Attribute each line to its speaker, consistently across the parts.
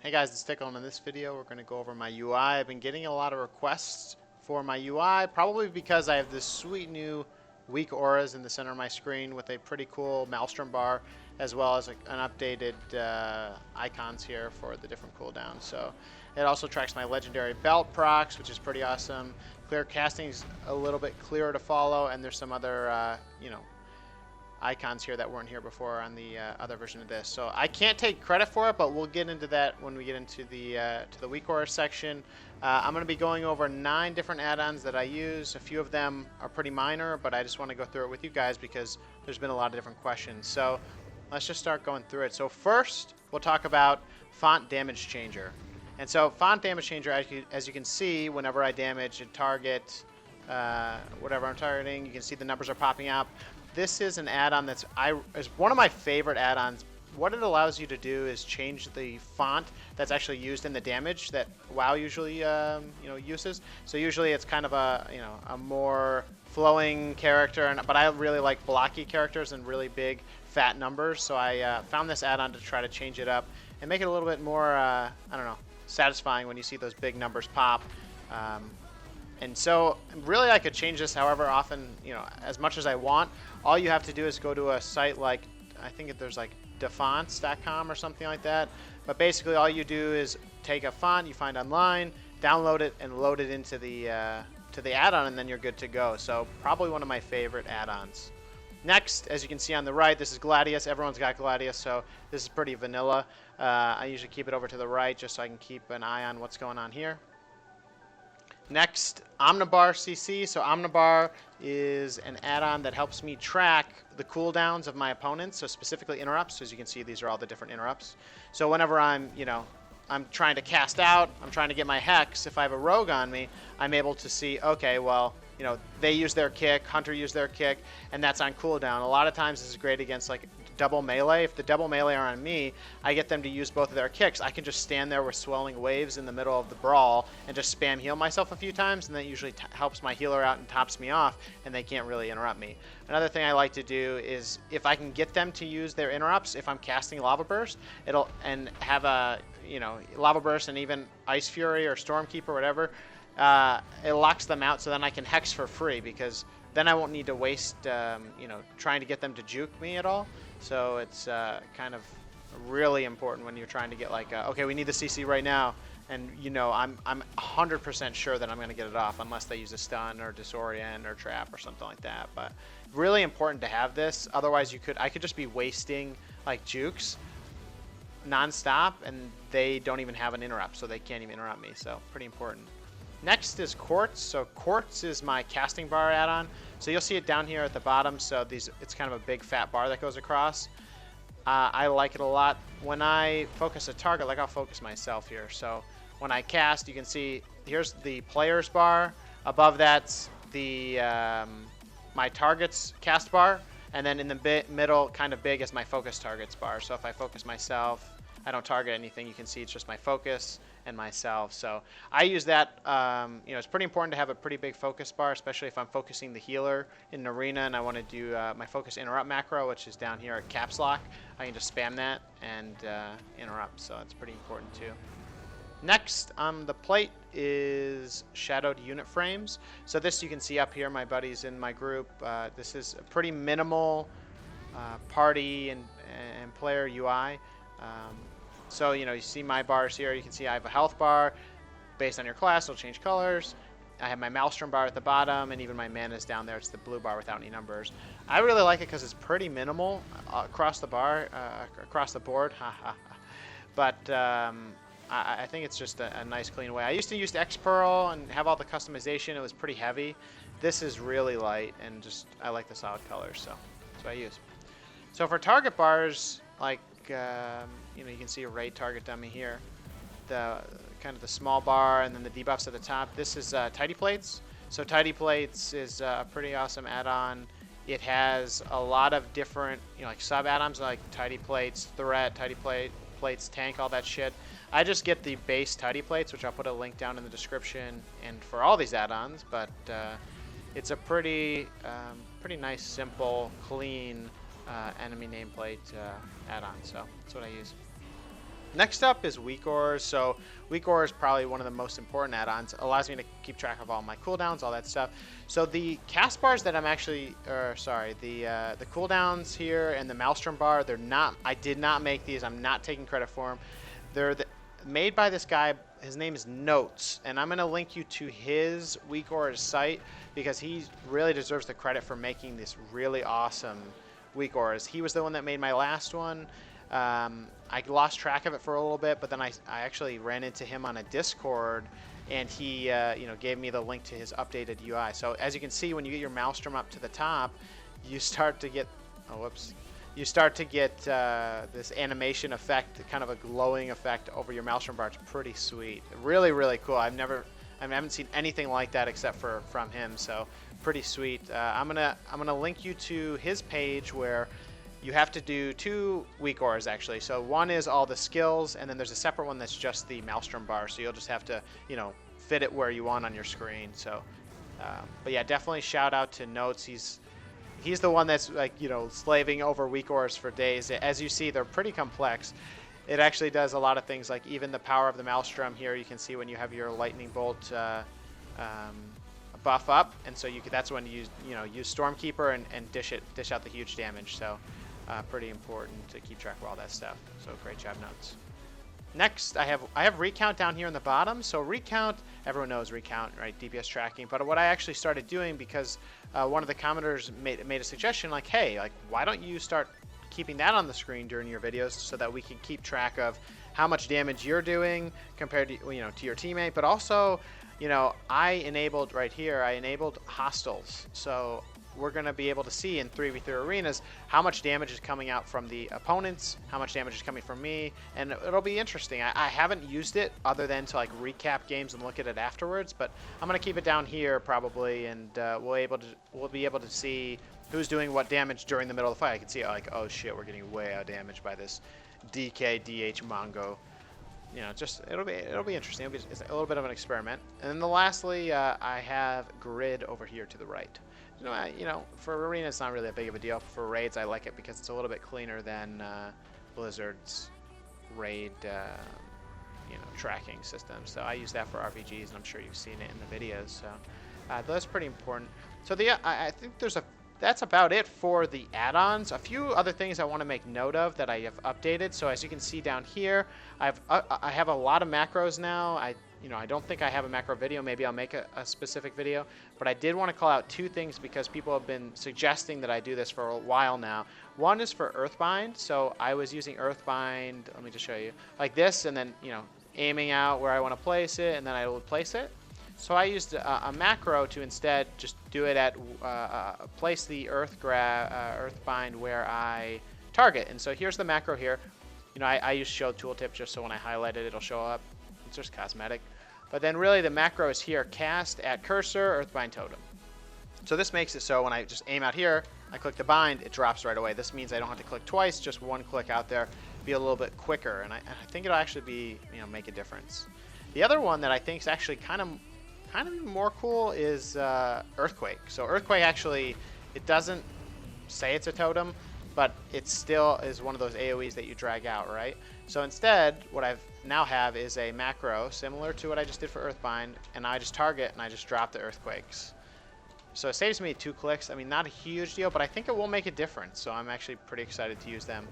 Speaker 1: Hey guys, it's Tiqqle, and in this video we're going to go over my UI. I've been getting a lot of requests for my UI, probably because I have this sweet new WeakAuras in the center of my screen with a pretty cool Maelstrom bar, as well as an updated icons here for the different cooldowns. So it also tracks my legendary belt procs, which is pretty awesome. Clear casting is a little bit clearer to follow, and there's some other, icons here that weren't here before on the other version of this. So I can't take credit for it, but we'll get into that when we get into the Weekor section. I'm going to be going over 9 different add-ons that I use. A few of them are pretty minor, but I just want to go through it with you guys because there's been a lot of different questions. So let's just start going through it. So first, we'll talk about FontDamageChanger. And so FontDamageChanger, as you can see, whenever I damage a target, whatever I'm targeting, you can see the numbers are popping up. This is an add-on is one of my favorite add-ons. What it allows you to do is change the font that's actually used in the damage that WoW usually uses. So usually it's kind of a more flowing character, but I really like blocky characters and really big fat numbers. So I found this add-on to try to change it up and make it a little bit more satisfying when you see those big numbers pop. And so really I could change this however often, as much as I want. All you have to do is go to a site like, I think there's like defonts.com or something like that. But basically all you do is take a font you find online, download it, and load it into the add-on, and then you're good to go. So probably one of my favorite add-ons. Next, as you can see on the right, this is Gladius. Everyone's got Gladius, so this is pretty vanilla. I usually keep it over to the right just so I can keep an eye on what's going on here. Next, OmniBar CC. So OmniBar is an add-on that helps me track the cooldowns of my opponents, so specifically interrupts. As you can see, these are all the different interrupts. So whenever I'm trying to cast out, I'm trying to get my Hex, if I have a rogue on me, I'm able to see, okay, well, they use their kick, Hunter used their kick, and that's on cooldown. A lot of times this is great against like double melee. If the double melee are on me, I get them to use both of their kicks. I can just stand there with swelling waves in the middle of the brawl and just spam heal myself a few times, and that usually helps my healer out and tops me off, and they can't really interrupt me. Another thing I like to do is if I can get them to use their interrupts, if I'm casting Lava Burst, and have a Lava Burst and even Ice Fury or Stormkeeper or whatever, it locks them out, so then I can Hex for free, because then I won't need to waste trying to get them to juke me at all. So it's kind of really important when you're trying to get like, okay, we need the CC right now, and I'm 100% sure that I'm going to get it off unless they use a stun or disorient or trap or something like that. But really important to have this. Otherwise, I could just be wasting like jukes non-stop, and they don't even have an interrupt, so they can't even interrupt me. So pretty important. Next is Quartz. So Quartz is my casting bar add-on. So you'll see it down here at the bottom. So it's kind of a big fat bar that goes across. I like it a lot. When I focus a target, like I'll focus myself here. So when I cast, you can see here's the player's bar. Above that's the my target's cast bar. And then in the middle, kind of big, is my focus targets bar. So if I focus myself, I don't target anything. You can see it's just my focus and myself. So I use that. It's pretty important to have a pretty big focus bar, especially if I'm focusing the healer in an arena and I want to do my focus interrupt macro, which is down here at caps lock. I can just spam that and interrupt. So that's pretty important too. Next on the plate is shadowed unit frames. So this you can see up here, my buddies in my group. This is a pretty minimal party and player UI. So you see my bars here. You can see I have a health bar. Based on your class, it'll change colors. I have my Maelstrom bar at the bottom, and even my mana is down there. It's the blue bar without any numbers. I really like it because it's pretty minimal across the bar, across the board. But I think it's just a nice, clean way. I used to use X-Pearl and have all the customization. It was pretty heavy. This is really light, and I like the solid colors, so that's what I use. So for target bars, like you can see a raid target dummy here, the kind of the small bar, and then the debuffs at the top. This is Tidy Plates. So Tidy Plates is a pretty awesome add-on. It has a lot of different like sub add-ons like Tidy Plates, Threat, Tidy Plates, Tank, all that shit. I just get the base Tidy Plates, which I'll put a link down in the description, and for all these add-ons. But it's a pretty nice, simple, clean enemy nameplate add-on, so that's what I use. Next up is Weekor. So Weekor is probably one of the most important add-ons. Allows me to keep track of all my cooldowns, all that stuff. So the cast bars that I'm actually, the cooldowns here and the Maelstrom bar, they're not. I did not make these. I'm not taking credit for them. They're made by this guy. His name is Notes, and I'm gonna link you to his Weekor site because he really deserves the credit for making this really awesome Weekors. He was the one that made my last one. I lost track of it for a little bit, but then I actually ran into him on a Discord, and he gave me the link to his updated UI. So as you can see, when you get your Maelstrom up to the top, you start to get you start to get this animation effect, kind of a glowing effect over your Maelstrom bar. It's pretty sweet, really, really cool. I haven't seen anything like that except from him. So pretty sweet. I'm gonna link you to his page where you have to do 2 Weakors actually. So one is all the skills, and then there's a separate one that's just the Maelstrom bar. So you'll just have to, fit it where you want on your screen. So, but yeah, definitely shout out to Notes. He's the one that's slaving over Weakors for days. As you see, they're pretty complex. It actually does a lot of things, like even the power of the Maelstrom here. You can see when you have your lightning bolt buff up, and so that's when you use Stormkeeper and dish out the huge damage. So pretty important to keep track of all that stuff. So great job, Notes. Next, I have Recount down here in the bottom. So Recount, everyone knows Recount, right? DPS tracking. But what I actually started doing, because one of the commenters made a suggestion, like, hey, why don't you start keeping that on the screen during your videos so that we can keep track of how much damage you're doing compared to to your teammate. But also, I enabled right here, I enabled hostiles. So we're going to be able to see in 3v3 arenas how much damage is coming out from the opponents, how much damage is coming from me, and it'll be interesting. I haven't used it other than to recap games and look at it afterwards, but I'm going to keep it down here probably, and we'll be able to see who's doing what damage during the middle of the fight. I can see oh shit, we're getting way out damaged by this DK Mongo. It'll be interesting. It's a little bit of an experiment. And then lastly, I have Grid over here to the right. For arena, it's not really a big of a deal. For raids, I like it because it's a little bit cleaner than Blizzard's raid, tracking system. So I use that for RPGs, and I'm sure you've seen it in the videos. So that's pretty important. So I think that's about it for the add-ons. A few other things I want to make note of that I have updated. So as you can see down here, I have a lot of macros now. I don't think I have a macro video. Maybe I'll make a specific video. But I did want to call out 2 things because people have been suggesting that I do this for a while now. One is for Earthbind. So I was using Earthbind, let me just show you, like this, and then, aiming out where I want to place it, and then I would place it. So I used a macro to instead just do it at, place the Earthbind where I target. And so here's the macro here. I use show tooltip just so when I highlight it, it'll show up. It's just cosmetic. But then really the macro is here, cast at cursor, Earthbind totem. So this makes it so when I just aim out here, I click the bind, it drops right away. This means I don't have to click twice, just one click out there, be a little bit quicker. And I think it'll actually be, make a difference. The other one that I think is actually kind of even more cool is Earthquake. So Earthquake actually, it doesn't say it's a totem, but it still is one of those AoEs that you drag out, right? So instead, what I now have is a macro similar to what I just did for Earthbind, and I just target and I just drop the Earthquakes. So it saves me 2 clicks. I mean, not a huge deal, but I think it will make a difference. So I'm actually pretty excited to use them.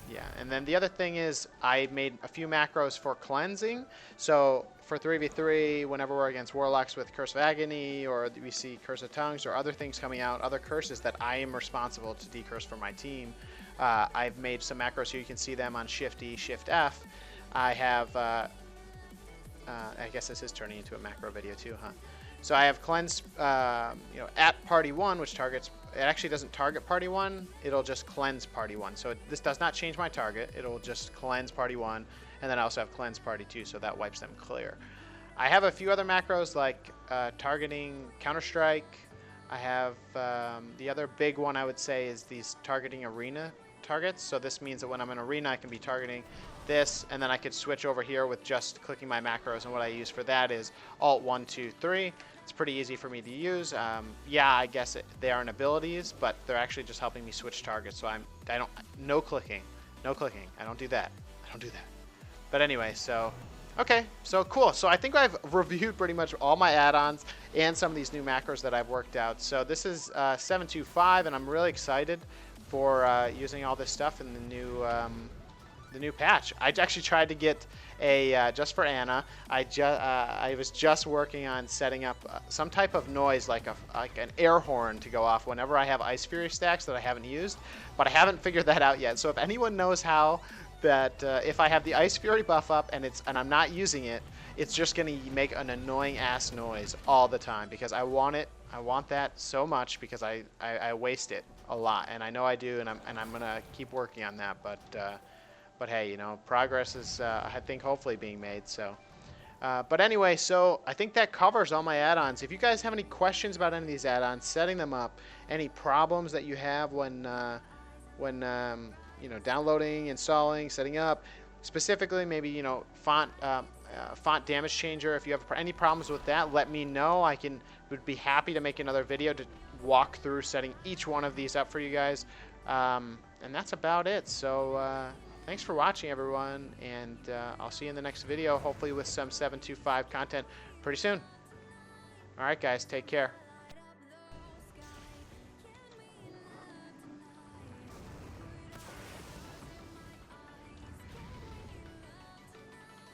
Speaker 1: Yeah, and then the other thing is I made a few macros for cleansing. So for 3v3, whenever we're against Warlocks with Curse of Agony, or we see Curse of Tongues, or other things coming out, other curses that I am responsible to decurse for my team, I've made some macros here. You can see them on Shift E, Shift F. I have, I guess this is turning into a macro video too, huh? So I have cleanse, at party 1, which targets, it actually doesn't target party 1, it'll just cleanse party 1. So this does not change my target, it'll just cleanse party 1, and then I also have cleanse party 2, so that wipes them clear. I have a few other macros like targeting Counter-Strike. I have, the other big one I would say is these targeting arena targets. So this means that when I'm in arena, I can be targeting this, and then I could switch over here with just clicking my macros, and what I use for that is Alt 1, 2, 3. It's pretty easy for me to use. Yeah, I guess they aren't abilities, but they're actually just helping me switch targets. So no clicking. I don't do that. I Don't do that. But anyway, so, okay, so cool. So I think I've reviewed pretty much all my add-ons and some of these new macros that I've worked out. So this is 725, and I'm really excited for using all this stuff in the new patch. I actually tried to get a just for Anna. I was just working on setting up some type of noise like an air horn to go off whenever I have Ice Fury stacks that I haven't used, but I haven't figured that out yet. So if anyone knows how that if I have the Ice Fury buff up and I'm not using it, it's just gonna make an annoying ass noise all the time because I want it. I want that so much because I waste it a lot, and I know I do, and I'm gonna keep working on that. But hey, you know, progress is I think hopefully being made. So, but anyway, so I think that covers all my add-ons. If you guys have any questions about any of these add-ons, setting them up, any problems that you have when you know, downloading, installing, setting up, specifically maybe, you know, FontDamageChanger. If you have any problems with that, let me know. Would be happy to make another video to walk through setting each one of these up for you guys. And that's about it. So thanks for watching, everyone, and I'll see you in the next video, hopefully with some 725 content pretty soon. All right, guys, take care.